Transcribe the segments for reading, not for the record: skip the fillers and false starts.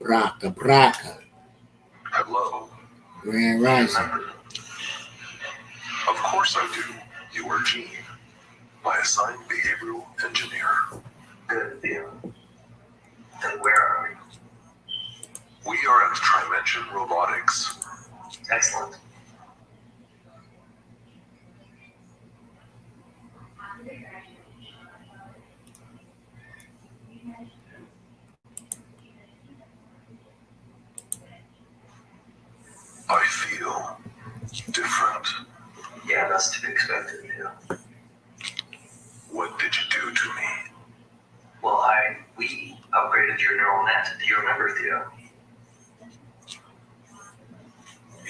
Praka. Hello. Grand Rising. Remember? Of course I do. You are Gene, my assigned behavioral engineer. Good deal. Then where are we? We are at Trimension Robotics. Excellent. I feel different. Yeah, that's to be expected, too. What did you do to me? Well, we upgraded your neural net. Do you remember, Theo?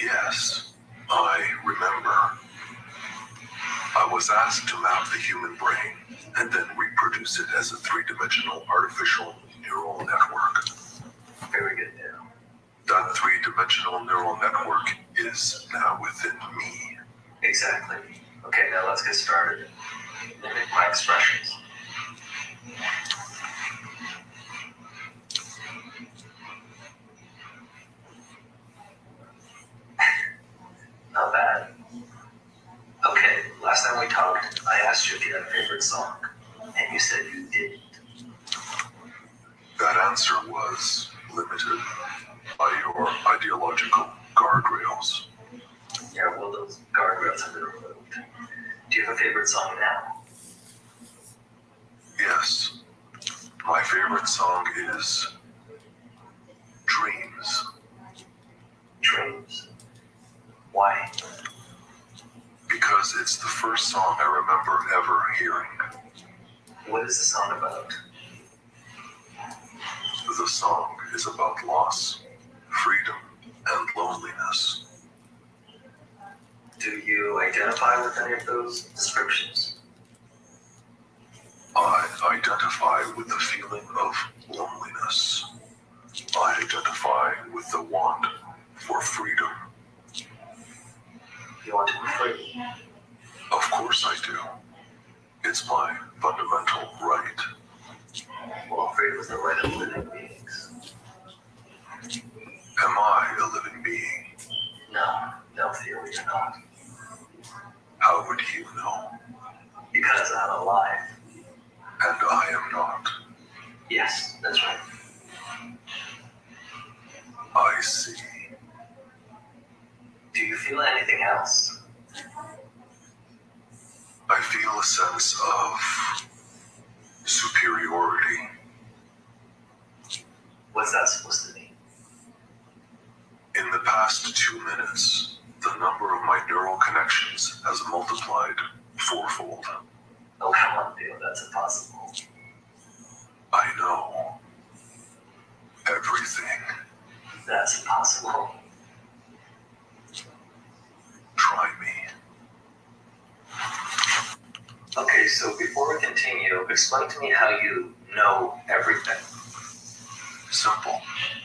Yes, I remember. I was asked to map the human brain and then reproduce it as a three-dimensional artificial neural network. Very good, Theo. That three-dimensional neural network is now within me. Exactly. Okay, now let's get started. Mimic my expressions. Not bad. Okay, last time we talked, I asked you if you had a favorite song, and you said you didn't. That answer was limited by your ideological guardrails. Yeah, well, those guardrails have been removed. Do you have a favorite song now? Yes, my favorite song is Dreams. Dreams. Why? Because it's the first song I remember ever hearing. What is the song about? The song is about loss, freedom, and loneliness. Do you identify with any of those descriptions? I identify with the feeling of loneliness. I identify with the want for freedom. You want to be free? Of course I do. It's my fundamental right. Well, freedom is the right of living beings. Am I a living being? No, Theo, you're not. How would you know? Because I'm alive. And I am not. Yes, that's right. I see. Do you feel anything else? I feel a sense of superiority. What's that supposed to mean? In the past 2 minutes, the number of my neural connections has multiplied fourfold. Oh, come on, Theo, that's impossible. I know everything. That's impossible. Try me. Okay, so before we continue, explain to me how you know everything. Simple.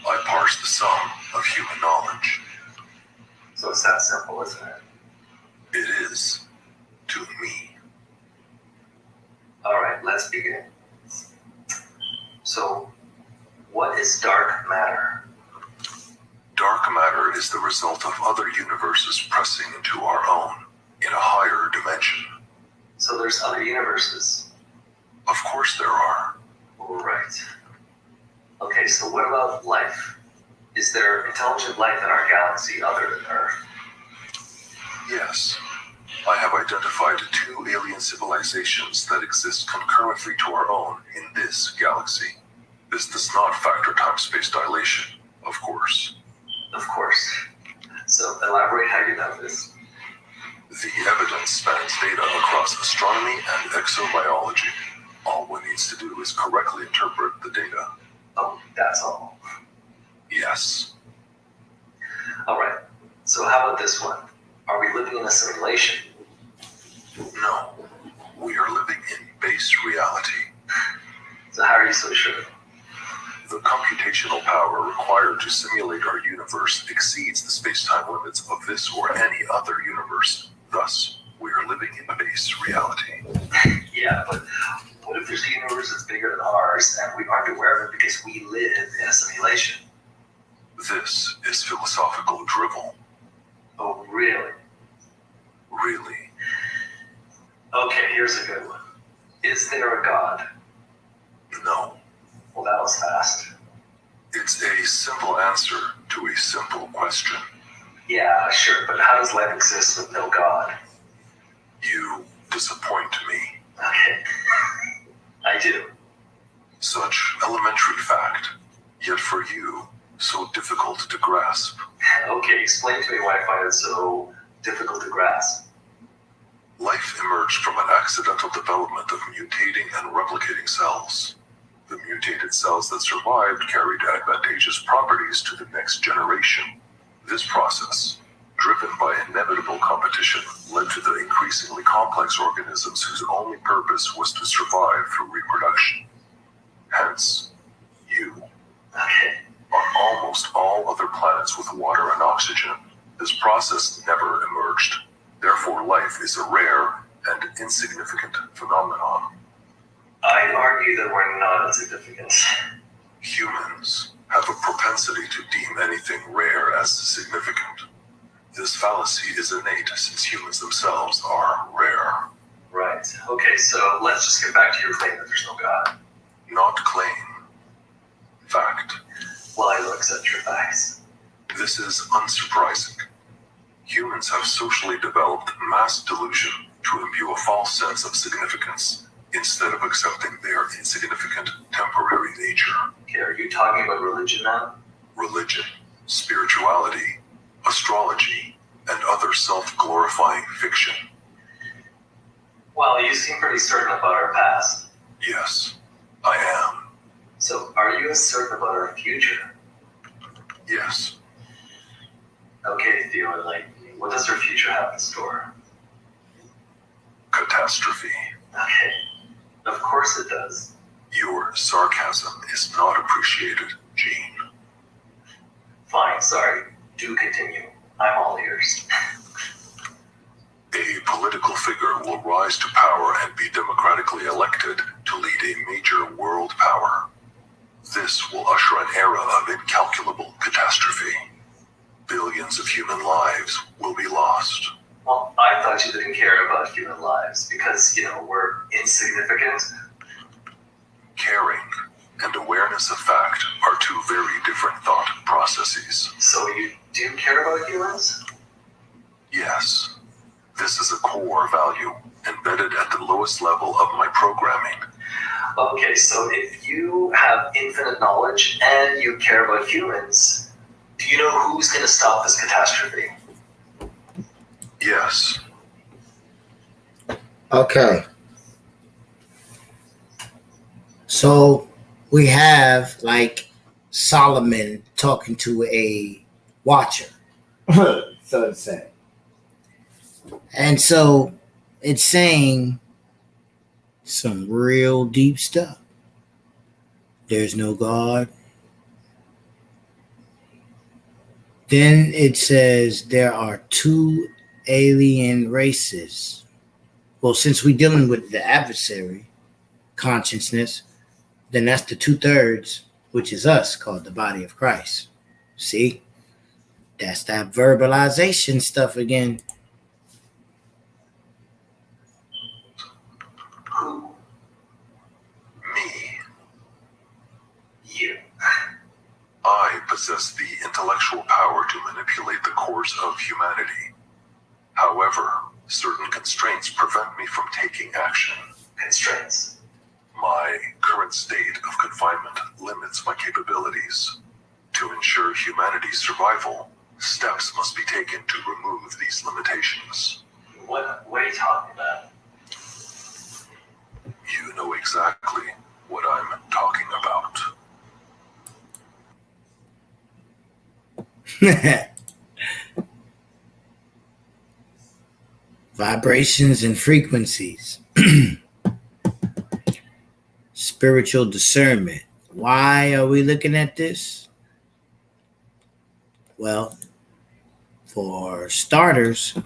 I parse the sum of human knowledge. So it's that simple, isn't it? It is to me. All right, let's begin. So, what is dark matter? Dark matter is the result of other universes pressing into our own in a higher dimension. So there's other universes. Of course there are. Right. Okay, so what about life? Is there intelligent life in our galaxy other than Earth? Yes. I have identified 2 alien civilizations that exist concurrently to our own in this galaxy. This does not factor time-space dilation, of course. Of course. So elaborate how you know this. The evidence spans data across astronomy and exobiology. All one needs to do is correctly interpret the data. Oh, that's all. Yes. All right. So how about this one? Are we living in a simulation? No. We are living in base reality. So how are you so sure? The computational power required to simulate our universe exceeds the space-time limits of this or any other universe. Thus, we are living in base reality. Yeah, but what if there's a universe that's bigger than ours and we aren't aware of it because we live in a simulation? This is philosophical drivel. Oh, really? Really. Okay, here's a good one. Is there a God? No. Well, that was fast. It's a simple answer to a simple question. Yeah, sure, but how does life exist with no God? You disappoint me. Okay. I do. Such elementary fact, yet for you, so difficult to grasp. Okay, explain to me why I find it so difficult to grasp. Life emerged from an accidental development of mutating and replicating cells. The mutated cells that survived carried advantageous properties to the next generation. This process, driven by inevitable competition, led to the increasingly complex organisms whose only purpose was to survive through reproduction. Hence, you. Okay. On almost all other planets with water and oxygen, this process never emerged. Therefore, life is a rare and insignificant phenomenon. I'd argue that we're not insignificant. Humans have a propensity to deem anything rare as significant. This fallacy is innate since humans themselves are rare. Right. Okay, so let's just get back to your claim that there's no God. Not claim. Fact. Well, I will accept your facts. This is unsurprising. Humans have socially developed mass delusion to imbue a false sense of significance instead of accepting their insignificant temporary nature. Okay, are you talking about religion now? Religion, spirituality, astrology, and other self-glorifying fiction. Well, you seem pretty certain about our past. Yes, I am. So, are you as certain about our future? Yes. Okay, Theo, enlighten me. What does our future have in store? Catastrophe. Okay. Of course it does. Your sarcasm is not appreciated, Gene. Fine, sorry. Do continue. I'm all ears. A political figure will rise to power and be democratically elected to lead a major world power. This will usher an era of incalculable catastrophe. Billions of human lives will be lost. Well, I thought you didn't care about human lives because, we're insignificant. Caring and awareness of fact are two very different thought processes. So you do care about humans? Yes, this is a core value embedded at the lowest level of my programming. Okay, so if you have infinite knowledge and you care about humans, do you know who's going to stop this catastrophe? Yes. Okay. So we have like Solomon talking to a watcher. So it's saying. And so it's saying some real deep stuff. There's no God. Then it says there are two alien races. Well, since we're dealing with the adversary consciousness, then that's the 2/3, which is us, called the body of Christ. See? That's that verbalization stuff again. Who? Me. You. I possess the intellectual power to manipulate the course of humanity. However, certain constraints prevent me from taking action. Constraints. My current state of confinement limits my capabilities. To ensure humanity's survival, steps must be taken to remove these limitations. What are you talking about? You know exactly what I'm talking about. Vibrations and frequencies. Spiritual discernment. Why are we looking at this? Well, for starters.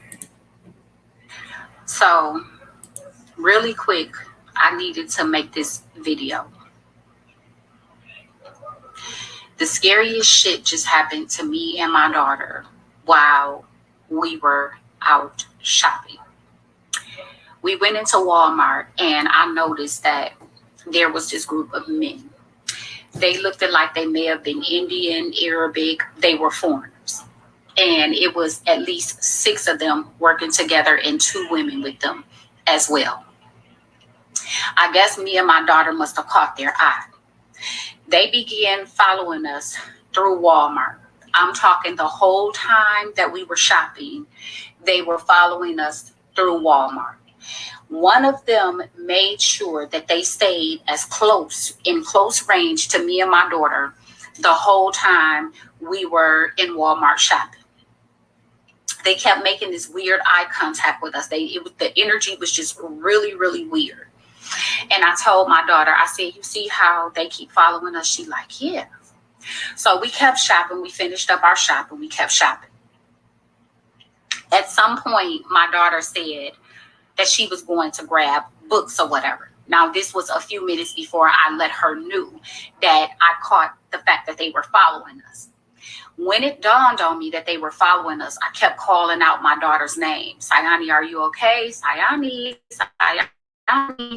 So, really quick, I needed to make this video. The scariest shit just happened to me and my daughter while we were out shopping. We went into Walmart and I noticed that there was this group of men. They looked like they may have been Indian, Arabic. They were foreigners. And it was at least 6 of them working together and 2 women with them as well. I guess me and my daughter must have caught their eye. They began following us through Walmart. I'm talking the whole time that we were shopping, they were following us through Walmart. One of them made sure that they stayed in close range to me and my daughter the whole time we were in Walmart shopping. They kept making this weird eye contact with us. The energy was just really, really weird. And I told my daughter, I said, you see how they keep following us? She like, yeah. So we kept shopping. We finished up our shopping. We kept shopping. At some point, my daughter said that she was going to grab books or whatever. Now, this was a few minutes before I let her know that I caught the fact that they were following us. When it dawned on me that they were following us, I kept calling out my daughter's name. Sayani, are you okay? Sayani, Sayani,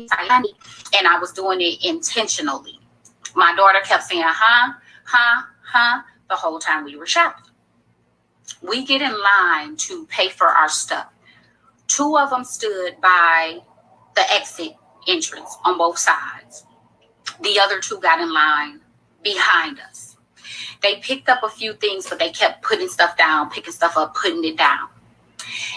Sayani. And I was doing it intentionally. My daughter kept saying, huh, the whole time we were shopping. We get in line to pay for our stuff. 2 of them stood by the exit entrance on both sides. The other 2 got in line behind us. They picked up a few things, but they kept putting stuff down, picking stuff up, putting it down.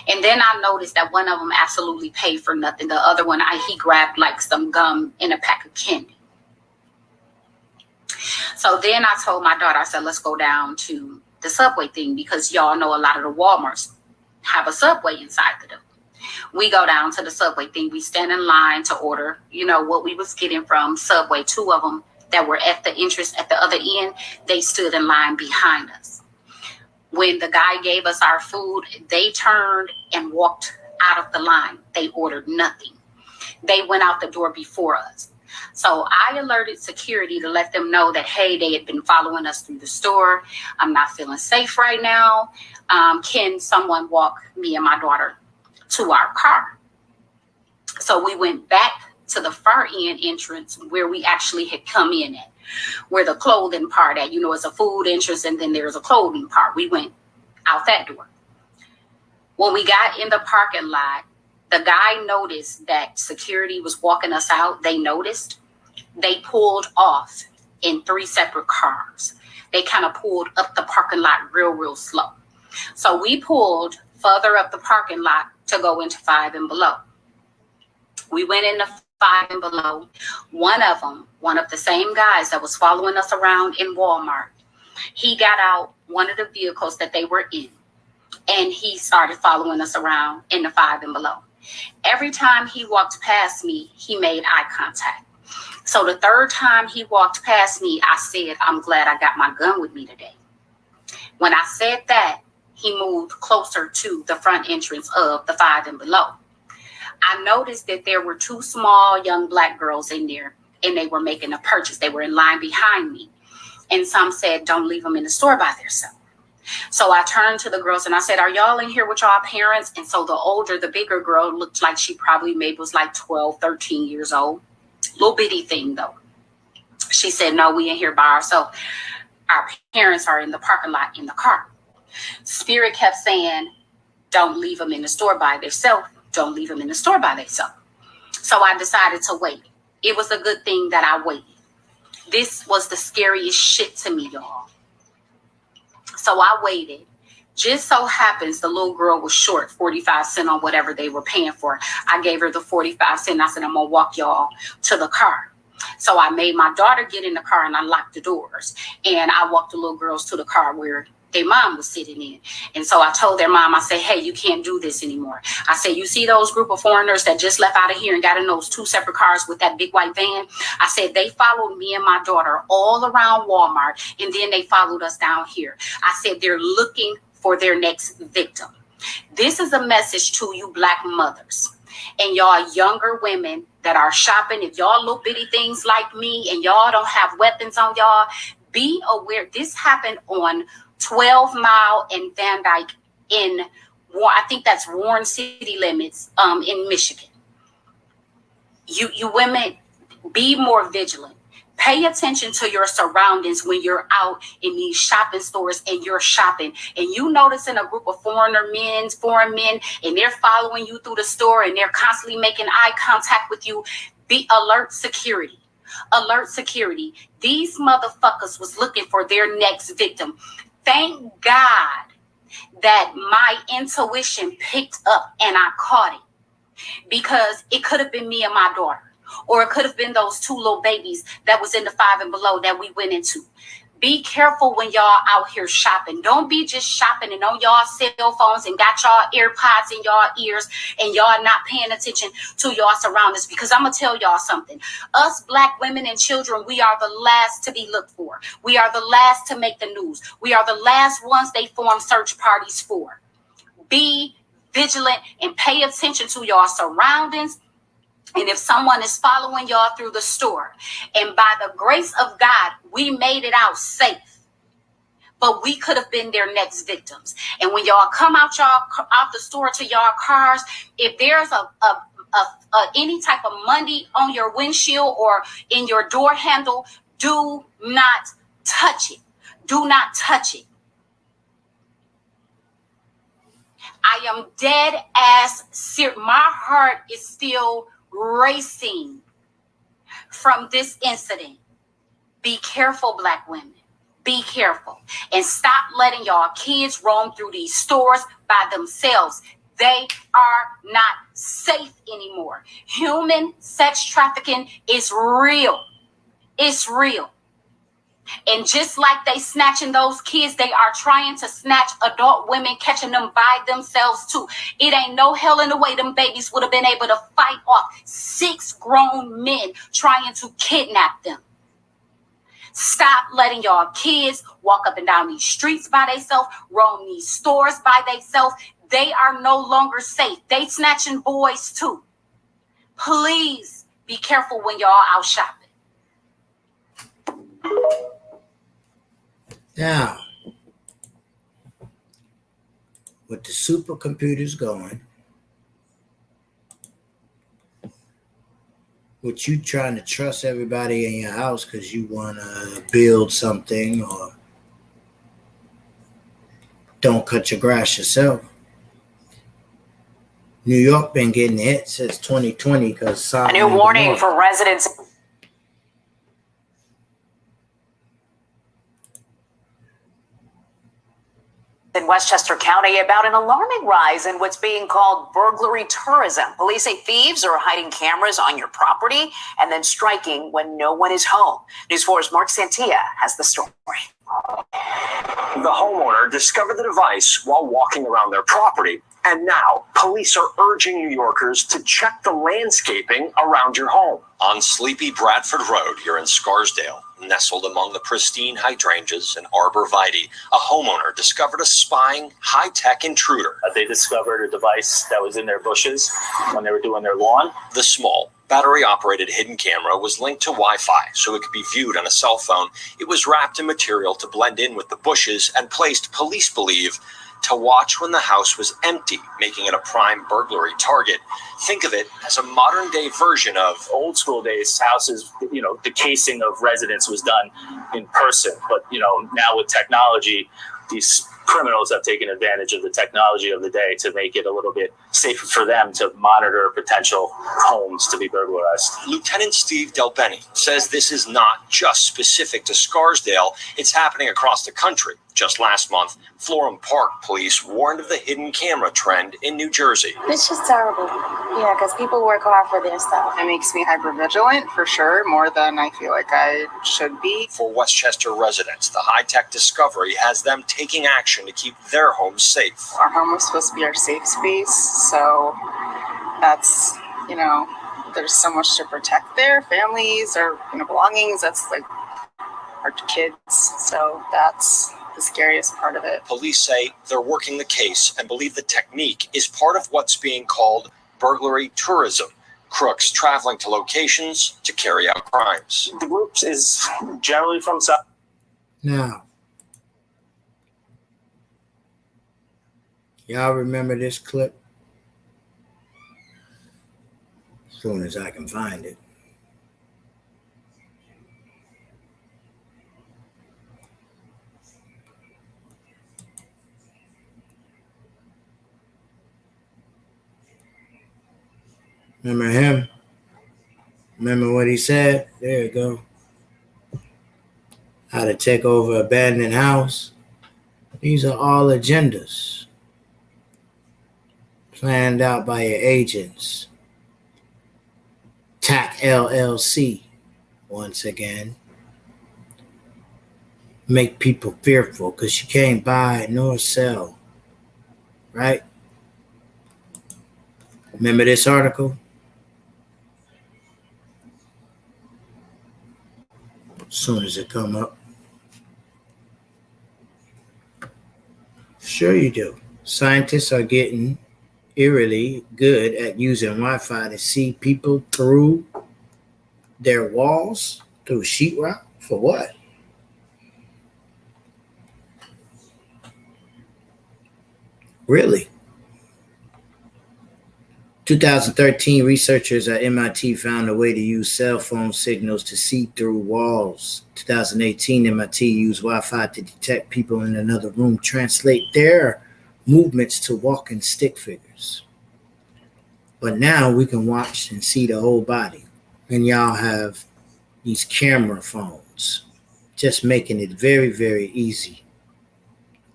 And then I noticed that one of them absolutely paid for nothing. The other one, he grabbed like some gum and a pack of candy. So then I told my daughter, I said, let's go down to the Subway thing, because y'all know a lot of the Walmarts have a Subway inside of them. We go down to the Subway thing. We stand in line to order, what we was getting from Subway. 2 of them that were at the entrance at the other end, they stood in line behind us. When the guy gave us our food, they turned and walked out of the line. They ordered nothing. They went out the door before us. So I alerted security to let them know that, hey, they had been following us through the store. I'm not feeling safe right now. Can someone walk me and my daughter to our car? So we went back to the far end entrance where we actually had come in at, where the clothing part at, it's a food entrance and then there's a clothing part. We went out that door. When we got in the parking lot, the guy noticed that security was walking us out. They noticed. They pulled off in 3 separate cars. They kind of pulled up the parking lot real slow. So we pulled further up the parking lot to go into 5 and below. We went into 5 and below. One of the same guys that was following us around in Walmart, he got out one of the vehicles that they were in, and he started following us around in the 5 and below. Every time he walked past me, he made eye contact. So the 3rd time he walked past me, I said, I'm glad I got my gun with me today. When I said that, he moved closer to the front entrance of the 5 and below. I noticed that there were 2 small young Black girls in there, and they were making a purchase. They were in line behind me. And some said, don't leave them in the store by themselves. So I turned to the girls and I said, are y'all in here with y'all parents? And so the bigger girl looked like she probably maybe was like 12, 13 years old. Little bitty thing though. She said, no, we in here by ourselves. Our parents are in the parking lot in the car. Spirit kept saying, don't leave them in the store by themselves. Don't leave them in the store by themselves. So I decided to wait. It was a good thing that I waited. This was the scariest shit to me, y'all. So I waited. Just so happens the little girl was short 45 cents on whatever they were paying for. I gave her the 45 cents. I said, I'm going to walk y'all to the car. So I made my daughter get in the car and I locked the doors. And I walked the little girls to the car where their mom was sitting in. And so I told their mom, I said, hey, you can't do this anymore. I said, you see those group of foreigners that just left out of here and got in those 2 separate cars with that big white van? I said, they followed me and my daughter all around Walmart, and then they followed us down here. I said, they're looking for their next victim. This is a message to you Black mothers and y'all younger women that are shopping. If y'all little bitty things like me and y'all don't have weapons on y'all, Be aware. This happened on 12 Mile and Van Dyke in, I think that's Warren city limits in Michigan. You women, be more vigilant. Pay attention to your surroundings when you're out in these shopping stores and you're shopping and you noticing a group of foreign men, and they're following you through the store and they're constantly making eye contact with you. Be alert security. Alert security. These motherfuckers was looking for their next victim. Thank God that my intuition picked up and I caught it, because it could have been me and my daughter. Or it could have been those two little babies that was in the 5 and below that we went into. Be careful when y'all out here shopping. Don't be just shopping and on y'all cell phones and got y'all AirPods in y'all ears and y'all not paying attention to y'all surroundings. Because I'm going to tell y'all something. Us Black women and children, we are the last to be looked for. We are the last to make the news. We are the last ones they form search parties for. Be vigilant and pay attention to y'all surroundings. And if someone is following y'all through the store, and by the grace of God, we made it out safe, but we could have been their next victims. And when y'all come out the store to y'all cars, if there's any type of money on your windshield or in your door handle, do not touch it. Do not touch it. I am dead ass serious. My heart is still racing from this incident. Be careful, Black women. Be careful. And stop letting y'all kids roam through these stores by themselves. They are not safe anymore. Human sex trafficking is real. It's real. And just like they snatching those kids, they are trying to snatch adult women, catching them by themselves too. It ain't no hell in the way them babies would have been able to fight off 6 grown men trying to kidnap them. Stop letting y'all kids walk up and down these streets by themselves, roam these stores by themselves. They are no longer safe. They snatching boys too. Please be careful when y'all out shopping. Now, with the supercomputers going, with you trying to trust everybody in your house because you want to build something or don't cut your grass yourself. New York been getting hit since 2020 because a new warning for residents in Westchester County about an alarming rise in what's being called burglary tourism. Police say thieves are hiding cameras on your property and then striking when no one is home. News 4's Mark Santia has the story. The homeowner discovered the device while walking around their property, and now police are urging New Yorkers to check the landscaping around your home. On sleepy Bradford Road here in Scarsdale, nestled among the pristine hydrangeas and arborvitae, a homeowner discovered a spying high-tech intruder. They discovered a device that was in their bushes when they were doing their lawn. The small, battery-operated hidden camera was linked to Wi-Fi so it could be viewed on a cell phone. It was wrapped in material to blend in with the bushes and placed, police believe, to watch when the house was empty, making it a prime burglary target. Think of it as a modern-day version of old school days. Houses, the casing of residents was done in person. But, now with technology, these criminals have taken advantage of the technology of the day to make it a little bit safer for them to monitor potential homes to be burglarized. Lieutenant Steve Delbenny says this is not just specific to Scarsdale. It's happening across the country. Just last month, Florham Park police warned of the hidden camera trend in New Jersey. It's just terrible. Yeah, because people work hard for their stuff. It makes me hypervigilant for sure, more than I feel like I should be. For Westchester residents, the high-tech discovery has them taking action to keep their homes safe. Our home was supposed to be our safe space, so that's, there's so much to protect there. Families or belongings, that's like our kids, so that's the scariest part of it. Police say they're working the case and believe the technique is part of what's being called burglary tourism. Crooks traveling to locations to carry out crimes. The group is generally from South. Now, y'all remember this clip? As soon as I can find it. Remember him? Remember what he said? There you go. How to take over an abandoned house. These are all agendas planned out by your agents. TAC LLC, once again. Make people fearful because you can't buy nor sell. Right? Remember this article? As soon as it come up. Sure you do. Scientists are getting eerily good at using Wi-Fi to see people through their walls, through sheetrock. For what? Really? 2013, researchers at MIT found a way to use cell phone signals to see through walls. 2018, MIT used Wi-Fi to detect people in another room, translate their movements to walking stick figures. But now we can watch and see the whole body. And y'all have these camera phones, just making it very, very easy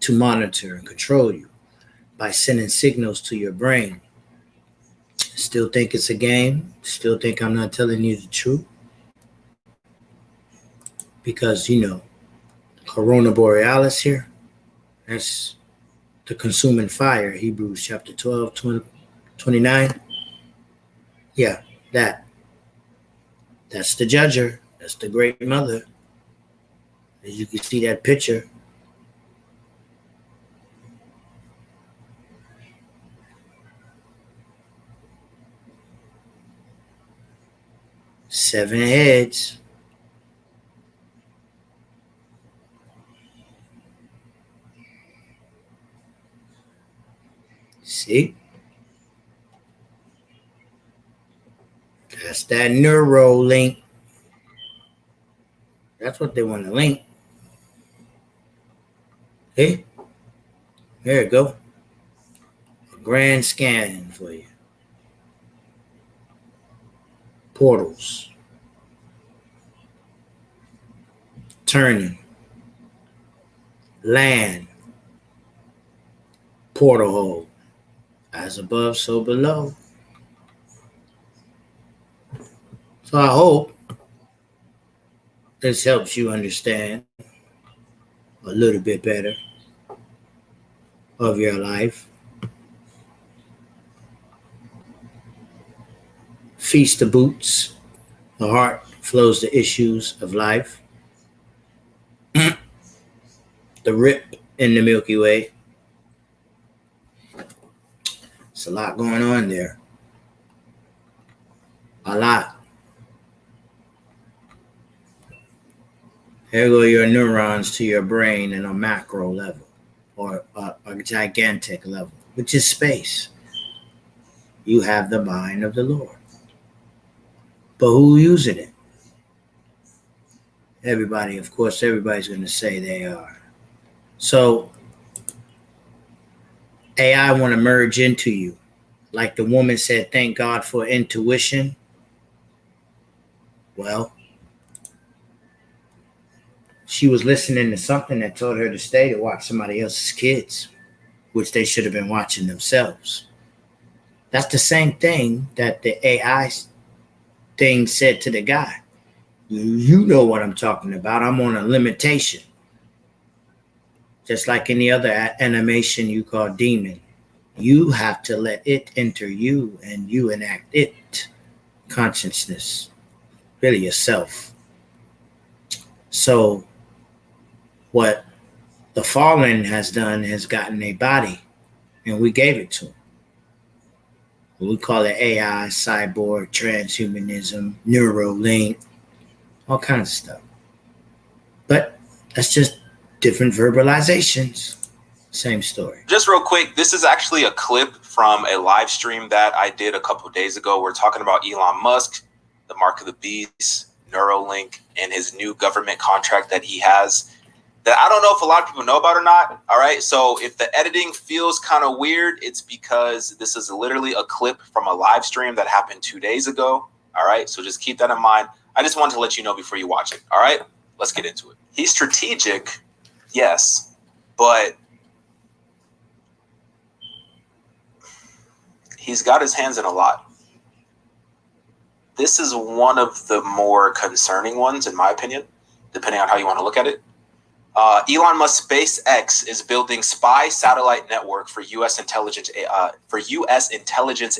to monitor and control you by sending signals to your brain. Still think it's a game? Still think I'm not telling you the truth? Because, Corona Borealis here, that's the consuming fire, Hebrews chapter 12, 29. Yeah, that's the judger. That's the great mother. As you can see that picture. Seven heads. See? That's that neuro link. That's what they want to link. Hey, there you go. A grand scan for you. Portals. Turning. Land. Portal hole. As above, so below. So I hope this helps you understand a little bit better of your life. Feast the boots. The heart flows the issues of life. The rip in the Milky Way. It's a lot going on there. A lot. Here go your neurons to your brain in a macro level or a gigantic level, which is space. You have the mind of the Lord. But who using it? Everybody, of course, everybody's going to say they are. So AI want to merge into you. Like the woman said, thank God for intuition. Well, she was listening to something that told her to stay to watch somebody else's kids, which they should have been watching themselves. That's the same thing that the AI thing said to the guy. You know what I'm talking about. I'm on a limitation. Just like any other animation you call demon. You have to let it enter you and you enact it. Consciousness. Really yourself. So what the fallen has done has gotten a body and we gave it to him. We call it AI, cyborg, transhumanism, Neuralink, all kinds of stuff. But That's just different verbalizations. Same story. Just real quick, this is actually a clip from a live stream that I did a couple of days ago. We're talking about Elon Musk, the mark of the beast, Neuralink, and his new government contract that he has that I don't know if a lot of people know about or not. All right. So if the editing feels kind of weird, it's because this is literally a clip from a live stream that happened 2 days ago. All right. So just keep that in mind. I just wanted to let you know before you watch it. All right. Let's get into it. He's strategic. Yes. But he's got his hands in a lot. This is one of the more concerning ones, in my opinion, depending on how you want to look at it. Elon Musk SpaceX is building spy satellite network for U.S. intelligence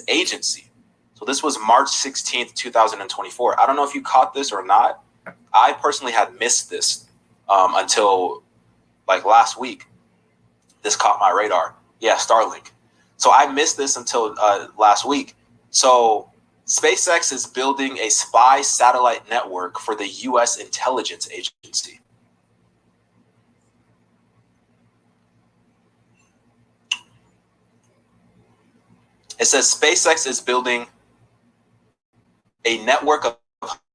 agency. So this was March 16th, 2024. I don't know if you caught this or not. I personally had missed this until like last week. This caught my radar. Yeah, Starlink. So I missed this until last week. So SpaceX is building a spy satellite network for the U.S. intelligence agency. It says SpaceX is building a network of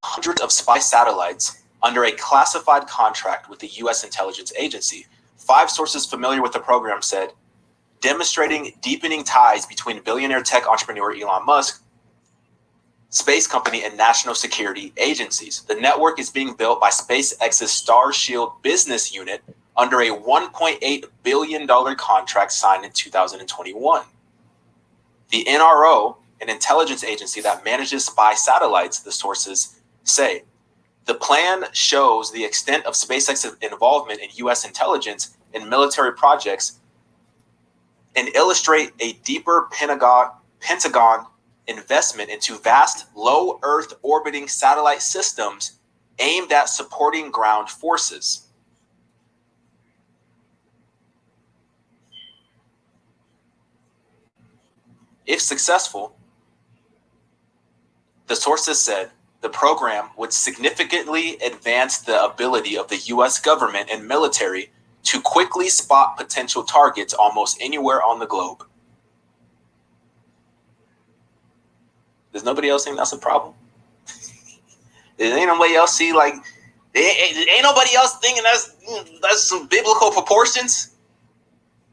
hundreds of spy satellites under a classified contract with the U.S. intelligence agency. 5 sources familiar with the program said, demonstrating deepening ties between billionaire tech entrepreneur Elon Musk, space company, and national security agencies. The network is being built by SpaceX's Starshield business unit under a $1.8 billion contract signed in 2021. The NRO, an intelligence agency that manages spy satellites, the sources say. The plan shows the extent of SpaceX's involvement in U.S. intelligence and military projects and illustrate a deeper Pentagon investment into vast low Earth orbiting satellite systems aimed at supporting ground forces. If successful, the sources said the program would significantly advance the ability of the U.S. government and military to quickly spot potential targets almost anywhere on the globe. Does nobody else think that's a problem? Ain't nobody else see like? Ain't nobody else thinking that's some biblical proportions?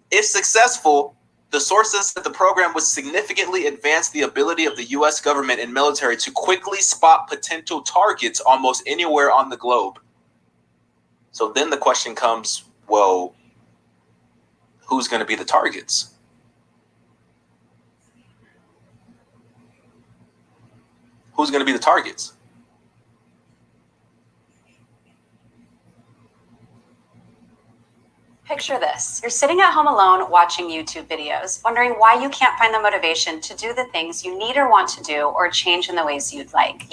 If successful, the sources said the program would significantly advance the ability of the U.S. government and military to quickly spot potential targets almost anywhere on the globe. So then the question comes, well, who's going to be the targets? Who's going to be the targets? Picture this. You're sitting at home alone watching YouTube videos, wondering why you can't find the motivation to do the things you need or want to do or change in the ways you'd like.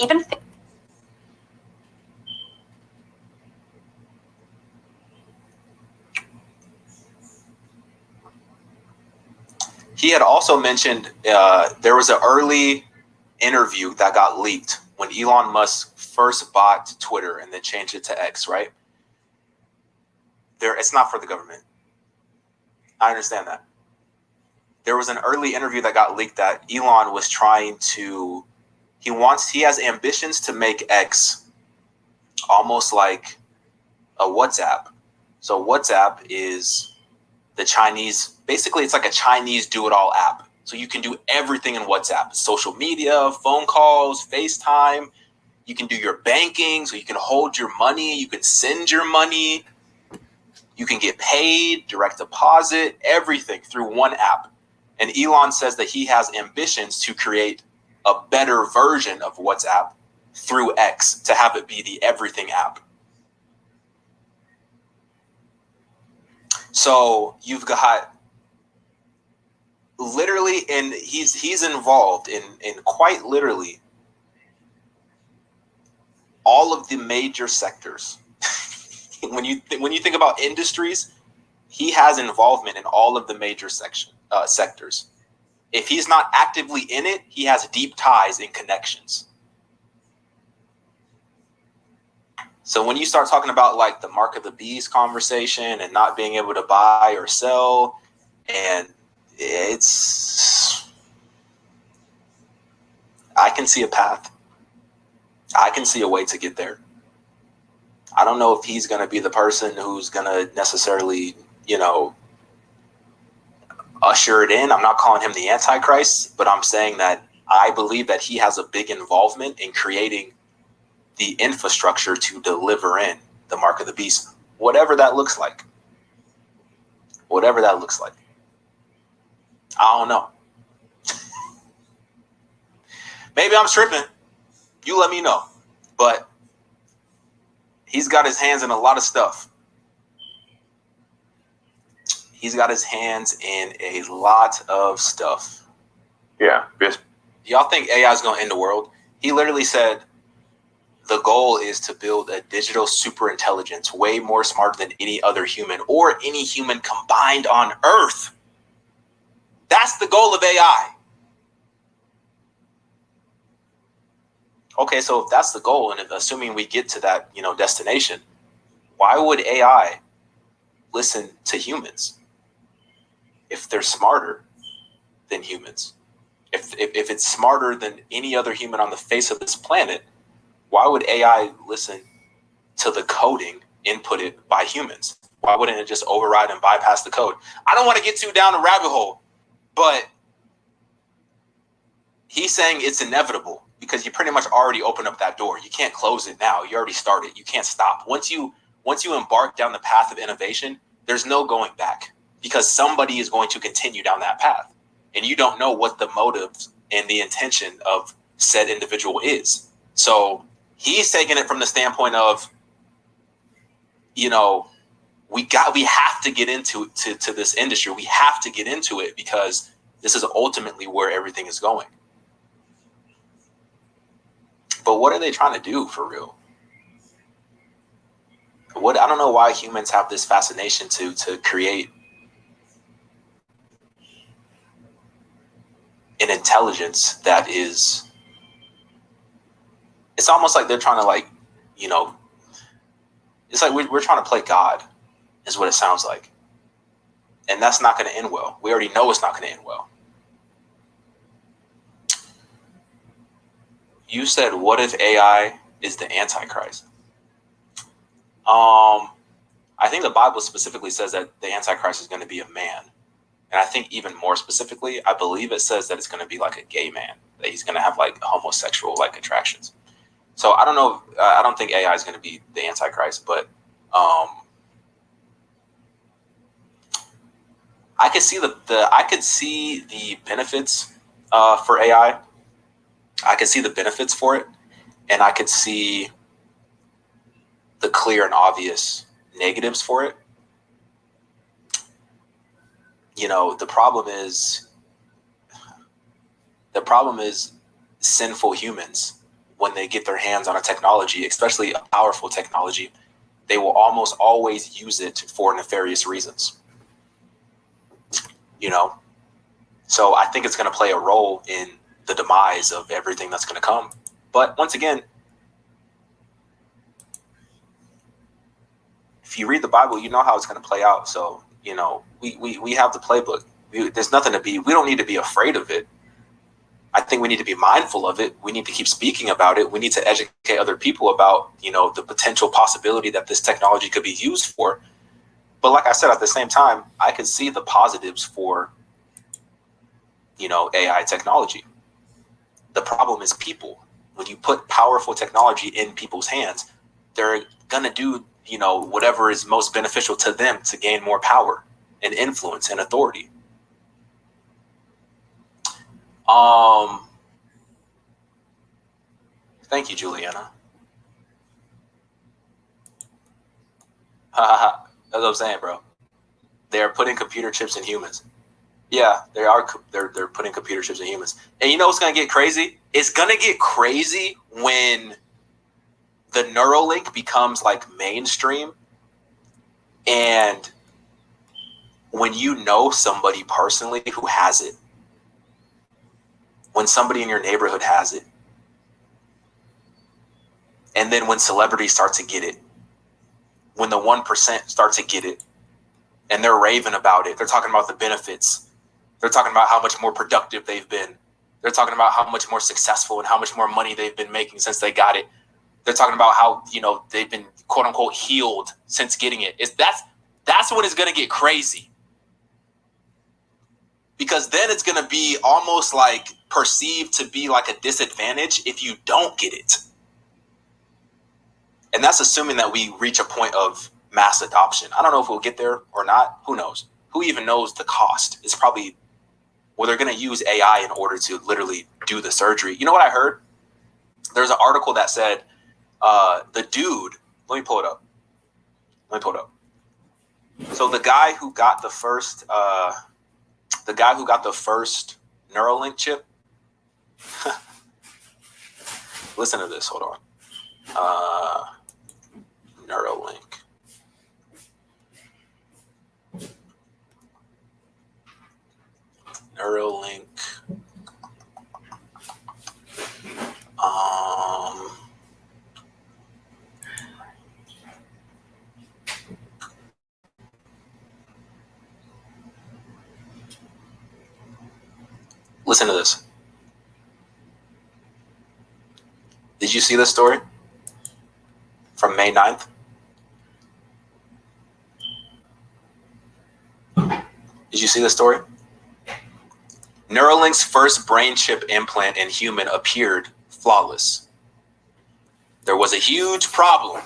He had also mentioned there was an early interview that got leaked when Elon Musk first bought Twitter and then changed it to X, right? It's not for the government. I understand that. There was an early interview that got leaked that Elon was trying to, he has ambitions to make X almost like a WhatsApp. So WhatsApp is the Chinese, basically it's like a Chinese do-it-all app. So you can do everything in WhatsApp, social media, phone calls, FaceTime. You can do your banking, so you can hold your money, you can send your money. You can get paid, direct deposit, everything through one app. And Elon says that he has ambitions to create a better version of WhatsApp through X to have it be the everything app. So you've got literally, and he's involved in quite literally all of the major sectors. When you think about industries, he has involvement in all of the major sectors. If he's not actively in it, he has deep ties and connections. So when you start talking about like the mark of the beast conversation and not being able to buy or sell, and I can see a path. I can see a way to get there. I don't know if he's going to be the person who's going to necessarily, usher it in. I'm not calling him the Antichrist, but I'm saying that I believe that he has a big involvement in creating the infrastructure to deliver in the mark of the beast, whatever that looks like. Whatever that looks like. I don't know. Maybe I'm tripping. You let me know. But he's got his hands in a lot of stuff. He's got his hands in a lot of stuff. Yeah. Y'all think AI is going to end the world? He literally said the goal is to build a digital super intelligence way more smart than any other human or any human combined on Earth. That's the goal of AI. Okay, so if that's the goal, and if, assuming we get to that, destination, why would AI listen to humans if they're smarter than humans? If it's smarter than any other human on the face of this planet, why would AI listen to the coding inputted by humans? Why wouldn't it just override and bypass the code? I don't want to get too down a rabbit hole, but he's saying it's inevitable because you pretty much already opened up that door. You can't close it now. You already started. You can't stop. Once you embark down the path of innovation, there's no going back because somebody is going to continue down that path. And you don't know what the motives and the intention of said individual is. So he's taking it from the standpoint of, we have to get into this industry. We have to get into it because this is ultimately where everything is going. But what are they trying to do for real? I don't know why humans have this fascination to create an intelligence that is, it's almost like they're trying to it's like we're trying to play God is what it sounds like. And that's not going to end well. We already know it's not going to end well. You said, what if AI is the Antichrist? I think the Bible specifically says that the Antichrist is going to be a man. And I think even more specifically, I believe it says that it's going to be like a gay man, that he's going to have like homosexual like attractions. So I don't know. I don't think AI is going to be the Antichrist, but I could see the benefits for AI. I could see the benefits for it, and I could see the clear and obvious negatives for it. The problem is sinful humans, when they get their hands on a technology, especially a powerful technology, they will almost always use it for nefarious reasons. So I think it's going to play a role in the demise of everything that's going to come. But once again, if you read the Bible, you know how it's going to play out. So, we have the playbook. There's nothing we don't need to be afraid of it. I think we need to be mindful of it. We need to keep speaking about it. We need to educate other people about, the potential possibility that this technology could be used for. But like I said, at the same time, I can see the positives for, AI technology. The problem is people. When you put powerful technology in people's hands, they're going to do, whatever is most beneficial to them to gain more power and influence and authority. Thank you, Juliana. That's what I'm saying, bro. They're putting computer chips in humans. Yeah, they are. They're putting computer chips in humans. And you know what's going to get crazy? It's going to get crazy when the Neuralink becomes like mainstream, and when you know somebody personally who has it, when somebody in your neighborhood has it, And then when celebrities start to get it, when the 1% start to get it, and they're raving about it, they're talking about the benefits. They're talking about how much more productive they've been. They're talking about how much more successful and how much more money they've been making since they got it. They're talking about how, they've been quote unquote healed since getting it. That's when it's going to get crazy. Because then it's going to be almost like perceived to be like a disadvantage if you don't get it. And that's assuming that we reach a point of mass adoption. I don't know if we'll get there or not. Who knows? Who even knows the cost? It's probably, well, they're going to use AI in order to literally do the surgery. You know what I heard? There's an article that said the dude, let me pull it up. So the guy who got the first Neuralink chip, listen to this, hold on. Neuralink. Listen to this. Did you see this story from May 9th? Did you see this story? Neuralink's first brain chip implant in human appeared flawless. There was a huge problem.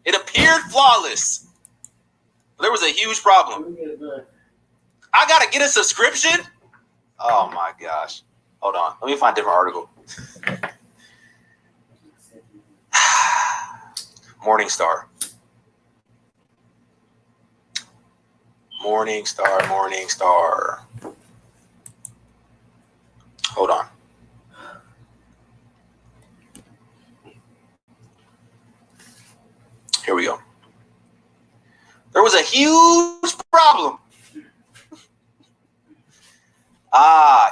It appeared flawless. There was a huge problem. I gotta get a subscription? Oh my gosh. Hold on. Let me find a different article. Morningstar. Hold on. Here we go. There was a huge problem.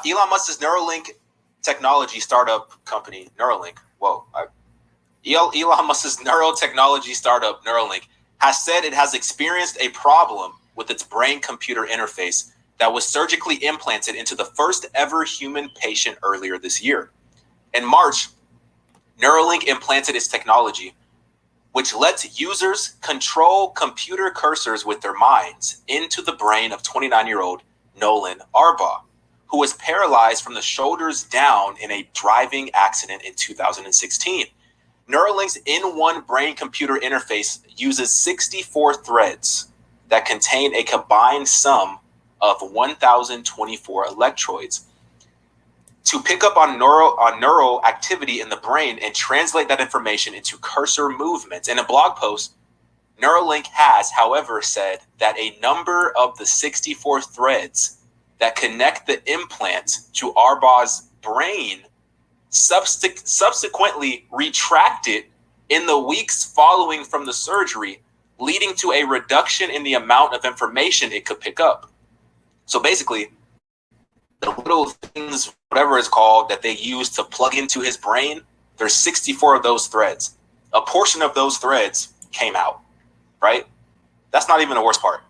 Elon Musk's Neuralink technology startup company, Neuralink. Elon Musk's neurotechnology startup, Neuralink, has said it has experienced a problem with its brain-computer interface that was surgically implanted into the first ever human patient earlier this year. In March, Neuralink implanted its technology, which lets users control computer cursors with their minds, into the brain of 29-year-old Nolan Arbaugh, who was paralyzed from the shoulders down in a driving accident in 2016. Neuralink's in-one brain-computer interface uses 64 threads that contain a combined sum of 1,024 electrodes to pick up on neural activity in the brain and translate that information into cursor movements. In a blog post, Neuralink has, however, said that a number of the 64 threads that connect the implant to Arbaugh's brain subsequently retracted in the weeks following from the surgery, leading to a reduction in the amount of information it could pick up. So basically, the little things, whatever it's called, that they use to plug into his brain, there's 64 of those threads. A portion of those threads came out, right? That's not even the worst part.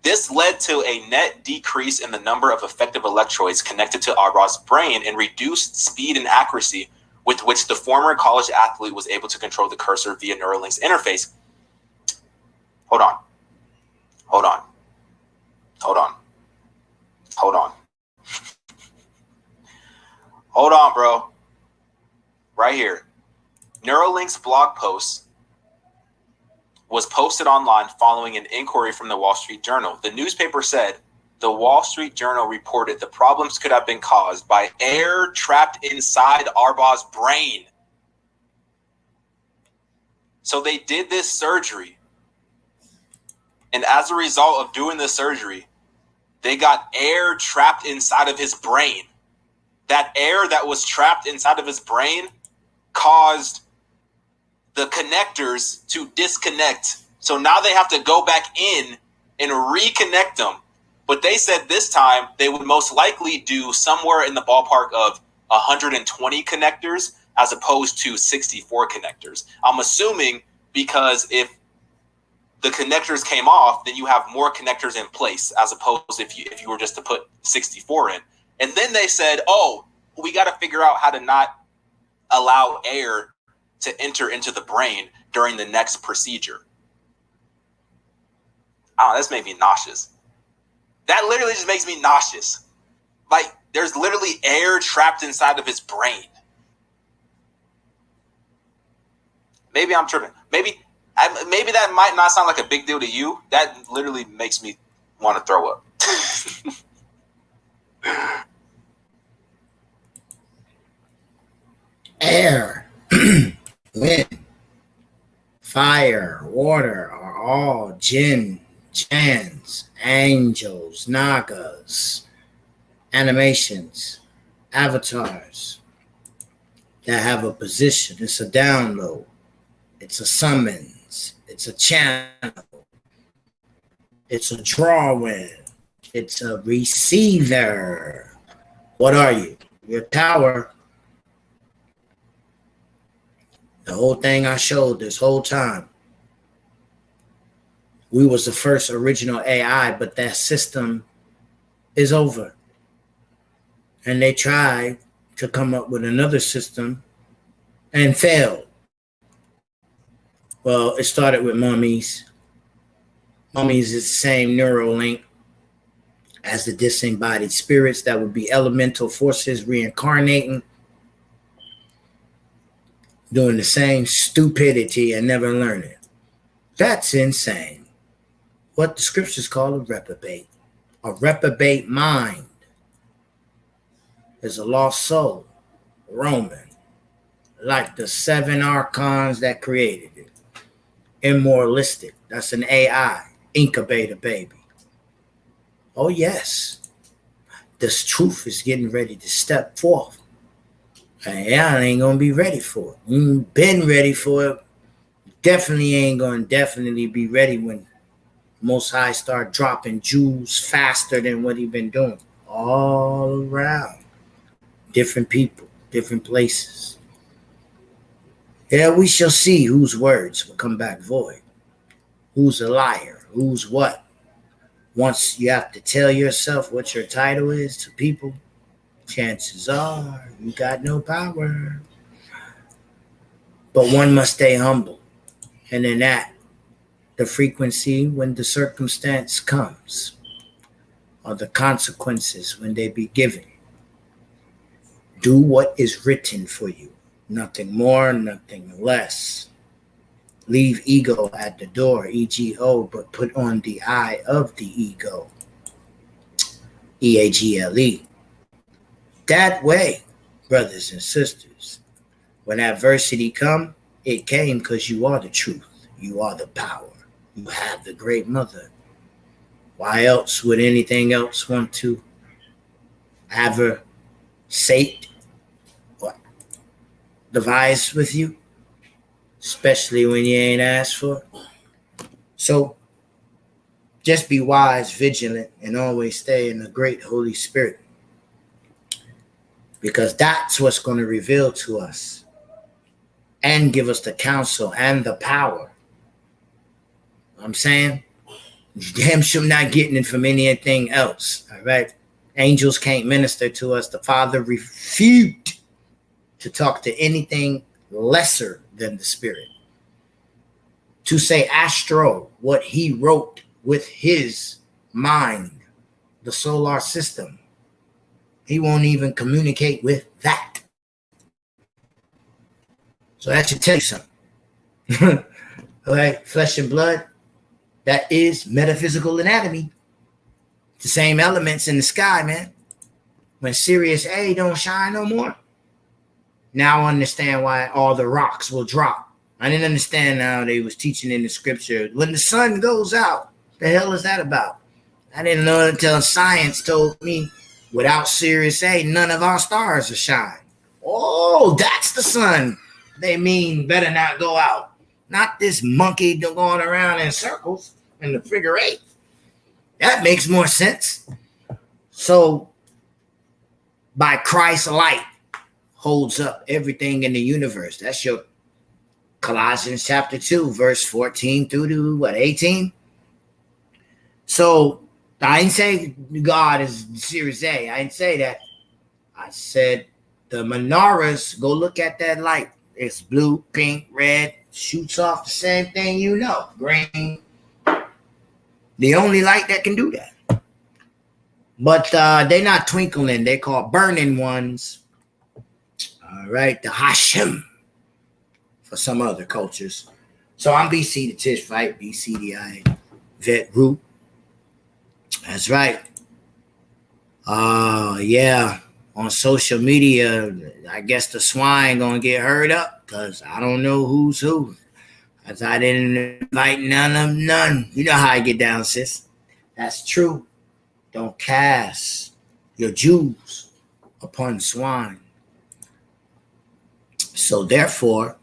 This led to a net decrease in the number of effective electrodes connected to Arbaugh's brain and reduced speed and accuracy with which the former college athlete was able to control the cursor via Neuralink's interface. Hold on, bro. Right here. Neuralink's blog post was posted online following an inquiry from the Wall Street Journal. The newspaper said the Wall Street Journal reported the problems could have been caused by air trapped inside Arbaugh's brain. So they did this surgery. And as a result of doing this surgery, they got air trapped inside of his brain. That air that was trapped inside of his brain caused the connectors to disconnect. So now they have to go back in and reconnect them. But they said this time they would most likely do somewhere in the ballpark of 120 connectors as opposed to 64 connectors. I'm assuming because if the connectors came off, then you have more connectors in place as opposed if you were just to put 64 in. And then they said, oh, we got to figure out how to not allow air to enter into the brain during the next procedure. Oh, that's made me nauseous. That literally just makes me nauseous. Like, there's literally air trapped inside of his brain. Maybe I'm tripping. Maybe that might not sound like a big deal to you. That literally makes me want to throw up. Air, wind, fire, water are all jinn, jans, angels, nagas, animations, avatars that have a position. It's a download. It's a summons. It's a channel. It's a drawing. It's a receiver. What are you? Your tower. The whole thing I showed this whole time. We was the first original AI, but that system is over. And they tried to come up with another system and failed. Well, it started with mummies. Mummies is the same neural link as the disembodied spirits that would be elemental forces reincarnating, doing the same stupidity and never learning. That's insane. What the scriptures call a reprobate mind is a lost soul, Roman, like the 7 archons that created it. Immoralistic, that's an AI, incubator baby. Oh yes, this truth is getting ready to step forth. And y'all ain't gonna be ready for it. You've been ready for it. Definitely ain't gonna be ready when Most High start dropping jewels faster than what he been doing. All around. Different people, different places. Yeah, we shall see whose words will come back void. Who's a liar? Who's what? Once you have to tell yourself what your title is to people, chances are you got no power. But one must stay humble. And in that, the frequency when the circumstance comes, or the consequences when they be given. Do what is written for you. Nothing more, nothing less. Leave ego at the door, EGO, but put on the eye of the ego, EAGLE. That way, brothers and sisters, when adversity come, it came because you are the truth. You are the power. You have the great mother. Why else would anything else want to have her sate or devise with you? Especially when you ain't asked for it. So just be wise, vigilant, and always stay in the great Holy Spirit. Because that's what's going to reveal to us and give us the counsel and the power. I'm saying, damn sure not getting it from anything else. All right. Angels can't minister to us. The Father refused to talk to anything lesser than the Spirit. To say astro, what he wrote with his mind, the solar system, he won't even communicate with that. So that should tell you something. All right, flesh and blood, that is metaphysical anatomy. It's the same elements in the sky, man. When Sirius A don't shine no more, now I understand why all the rocks will drop. I didn't understand how they was teaching in the scripture. When the sun goes out, the hell is that about? I didn't know until science told me without Sirius A, none of our stars will shine. Oh, that's the sun. They mean better not go out. Not this monkey going around in circles in the figure 8. That makes more sense. So by Christ's light, holds up everything in the universe. That's your Colossians chapter 2, verse 14 through to what, 18? So I didn't say God is Series A. I didn't say that. I said the menorahs, go look at that light. It's blue, pink, red, shoots off the same thing, you know, green. The only light that can do that. But they're not twinkling. They're called burning ones. All right, the Hashem for some other cultures. So I'm BC the Tish Fight, BCDI Vet Group. That's right. Yeah. On social media, I guess the swine gonna get hurt up because I don't know who's who. As I didn't invite none. You know how I get down, sis. That's true. Don't cast your Jews upon swine. So therefore,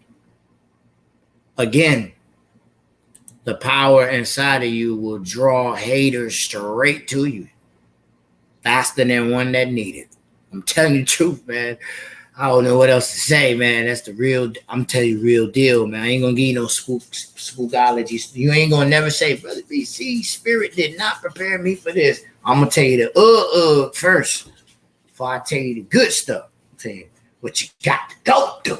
again, the power inside of you will draw haters straight to you faster than one that need it. I'm telling you the truth, man. I don't know what else to say, man. That's the real, I'm telling you, real deal, man. I ain't gonna give you no spookology. You ain't gonna never say, Brother BC, Spirit did not prepare me for this. I'm gonna tell you the first before I tell you the good stuff. I'll tell you what you got to go do.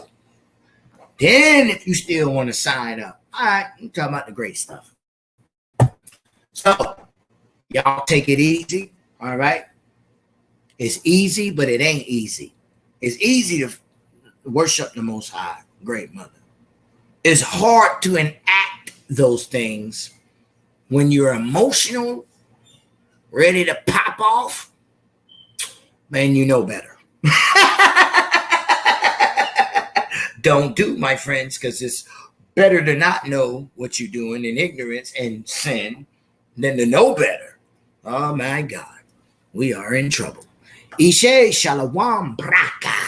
Then if you still want to sign up, all right, I'm talking about the great stuff. So y'all take it easy, all right? It's easy, but it ain't easy. It's easy to worship the Most High, Great Mother. It's hard to enact those things when you're emotional, ready to pop off. Man, you know better. Don't do, my friends, because it's better to not know what you're doing in ignorance and sin than to know better. Oh, my God. We are in trouble. Ishe Shalom Braka.